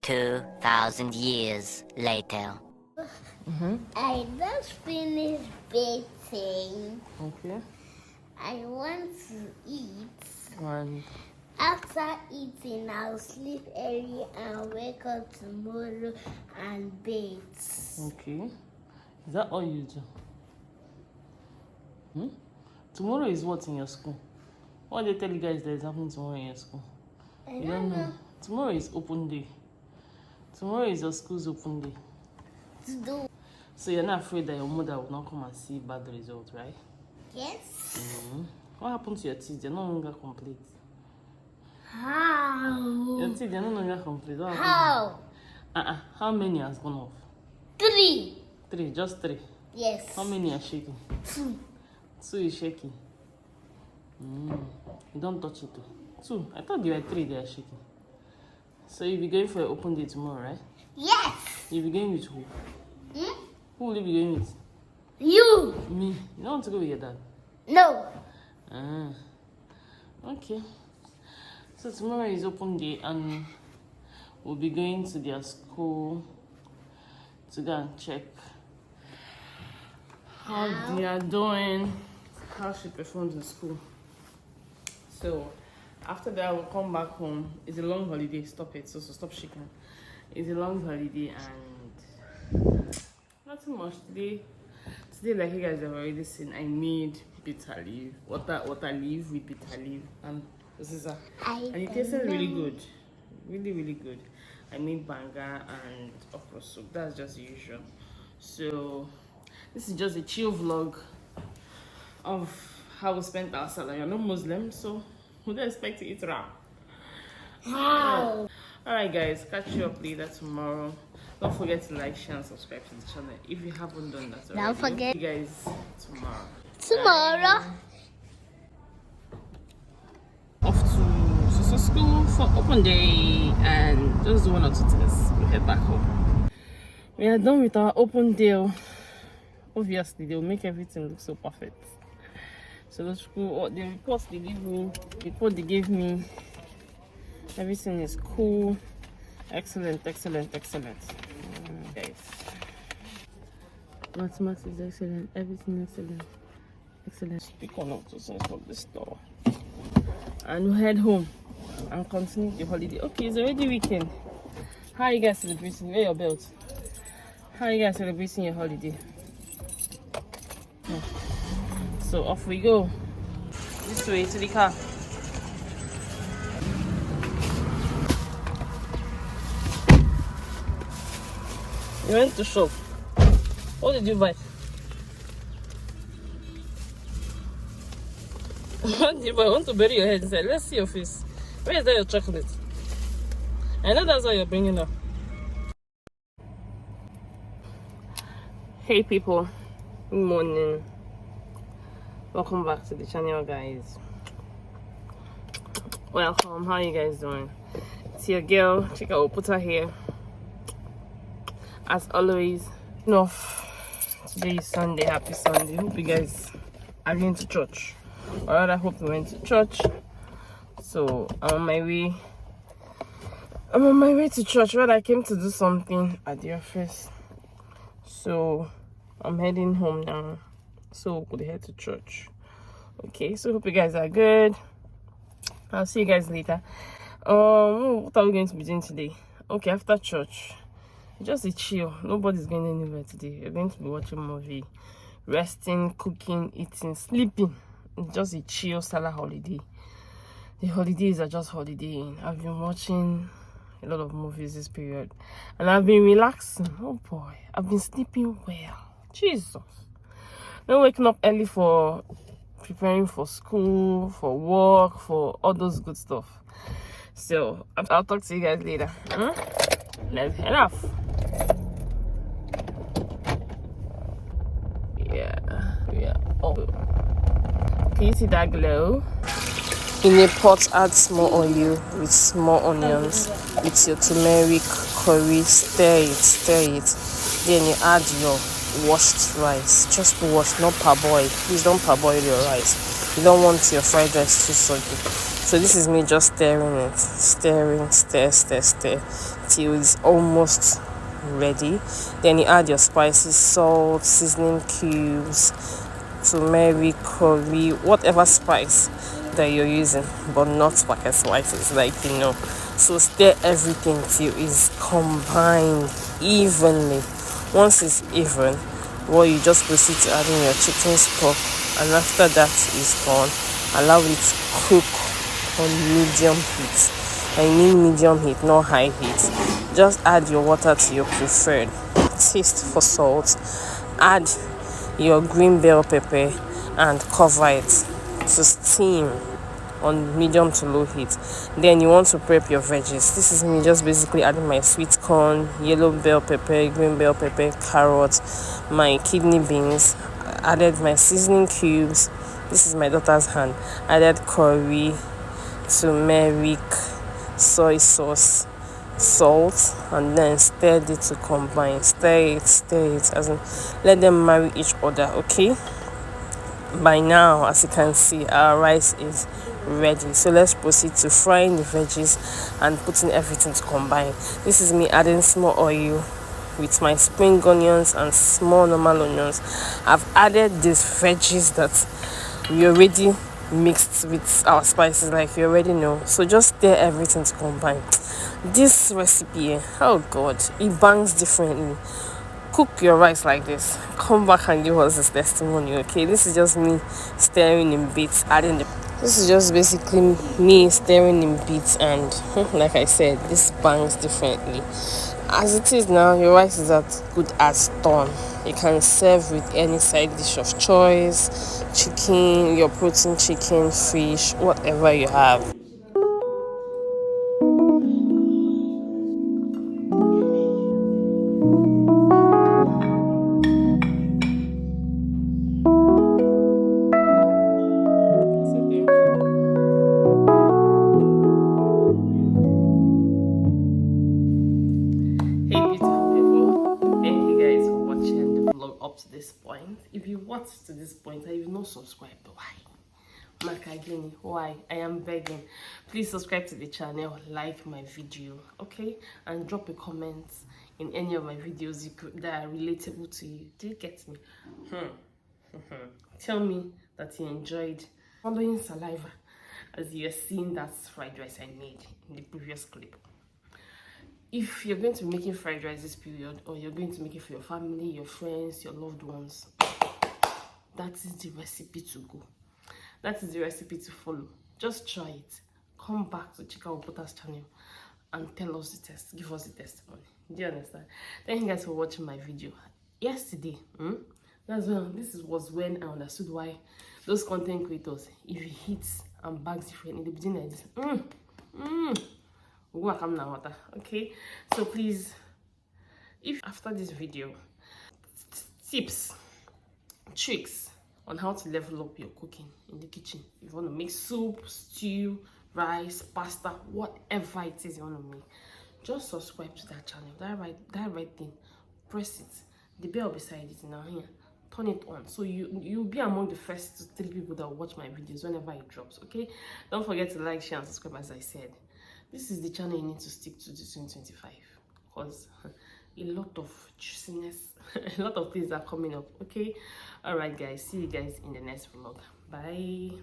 2,000 years later. I just finished baking. Okay. I want to eat. And After eating, I'll sleep early and wake up tomorrow and bake. okay. Is that all you do? Tomorrow is what in your school? What they tell you guys that is happening tomorrow in your school? I You don't know. Tomorrow is open day. Tomorrow is your school's open day. to do. So you're not afraid that your mother will not come and see bad results, right? Yes. What happened to your teeth? They're no longer complete. How? Your teeth, they're no longer complete. What How? happened? How many has gone off? 3. 3, just 3. Yes. How many are shaking? 2. 2 is shaking. You don't touch it too. 2. I thought there were 3 they are shaking. So you'll be going for an open day tomorrow, right? Yes. You'll be going with who? Hmm? Who will you be going with? You. Me. You don't want to go with your dad? No. Okay. So tomorrow is open day and we'll be going to their school to go and check how they are doing, how she performs in school. So after that we'll come back home. It's a long holiday. Stop it. So stop shaking. It's a long holiday and nothing much today. Today, like you guys have already seen, I made bitter leaf, water leaf with bitter leaf, and this is and it tasted really good, really good. I made banga and okra soup. That's just the usual. So this is just a chill vlog of how we spent our Salah. You're not Muslim, so we don't expect to eat ram. How? Alright guys, catch you up later tomorrow. Don't forget to like, share and subscribe to the channel if you haven't done that already. Don't forget. See you guys tomorrow. Tomorrow. Off to school for open day and just do 1 or 2 things. We head back home. We are done with our open day. Obviously, they'll make everything look so perfect. So the school, the report they gave me, everything is cool. Excellent. Guys, mathematics is excellent. Everything excellent. Speak on up to sense of the store. And we head home and continue the holiday. Okay, it's already weekend. How are you guys celebrating? Wear your belt. How are you guys celebrating your holiday? So off we go. This way to the car. You went to shop. What did you buy? What did you buy? I want to bury your head inside. Let's see your face. Where is that your chocolate? I know that's what you're bringing up. Hey people, good morning. Welcome back to the channel, guys. Welcome. How are you guys doing? It's your girl. Check out. Put her here. As always, today is Sunday. Happy Sunday. Hope you guys are going to church, or rather hope you went to church. So I'm on my way to church. Well, I came to do something at the office, so I'm heading home now, so we'll head to church. Okay, so hope you guys are good. I'll see you guys later. What are we going to be doing today? Okay, after church, just a chill. Nobody's going anywhere today. We're going to be watching movie, resting, cooking, eating, sleeping. It's just a chill Salah holiday. The holidays are just holidaying. I've been watching a lot of movies this period, and I've been relaxing. Oh boy, I've been sleeping well. Jesus. Not waking up early for preparing for school, for work, for all those good stuff. So I'll talk to you guys later. Let's head off. Yeah. Oh, can you see that glow? In a pot, add small oil with small onions with your turmeric, curry. Stir it. Then you add your washed rice. Just wash, not parboil. Please don't parboil your rice. You don't want your fried rice too soggy. So this is me just stirring it, stir till it's almost ready. Then you add your spices, salt, seasoning cubes, turmeric, curry, whatever spice that you're using, but not packet spices, like So stir everything till it's combined evenly. Once it's even, well, you just proceed to adding your chicken stock, and after that is done, allow it to cook on medium heat. I mean medium heat, not high heat. Just add your water to your preferred taste for salt. Add your green bell pepper and cover it to steam on medium to low heat. Then you want to prep your veggies. This is me just basically adding my sweet corn, yellow bell pepper, green bell pepper, carrots, my kidney beans. Added my seasoning cubes. This is my daughter's hand. Added curry, turmeric, soy sauce, salt, and then stirred it to combine. Stir it, as in let them marry each other. Okay, by now, as you can see, our rice is ready. So let's proceed to frying the veggies and putting everything to combine. This is me adding small oil with my spring onions and small normal onions. I've added these veggies that we already mixed with our spices, like you already know. So just stir everything to combine. This recipe, oh god, it bangs differently. Cook your rice like this, come back and give us this testimony. Okay, this is just me stirring in bits, this is just basically me stirring in bits, and like I said, this bangs differently. As it is now, your rice is as good as done. You can serve with any side dish of choice, chicken, your protein chicken, fish, whatever you have. To this point, if you watched to this point and you've not subscribed, why? I am begging, please subscribe to the channel, like my video, okay, and drop a comment in any of my videos that are relatable to you. Do you get me? Tell me that you enjoyed following saliva as you are seeing that fried rice I made in the previous clip. If you're going to be making fried rice this period, or you're going to make it for your family, your friends, your loved ones, that is the recipe to go. That is the recipe to follow. Just try it. Come back to Chika Opota's channel and tell us the test. Give us the testimony. Do you understand? Thank you guys for watching my video. Yesterday, was when I understood why those content creators, if you hit and bags differently, they begin like this. Okay, so please, if after this video, tips, tricks on how to level up your cooking in the kitchen. If you want to make soup, stew, rice, pasta, whatever it is you want to make, just subscribe to that channel. That right thing, press it, the bell beside it now here, turn it on, so you'll be among the first 3 people that will watch my videos whenever it drops. Okay, don't forget to like, share, and subscribe. As I said, this is the channel you need to stick to 2025, because a lot of juiciness, a lot of things are coming up. Okay, all right guys, see you guys in the next vlog. Bye.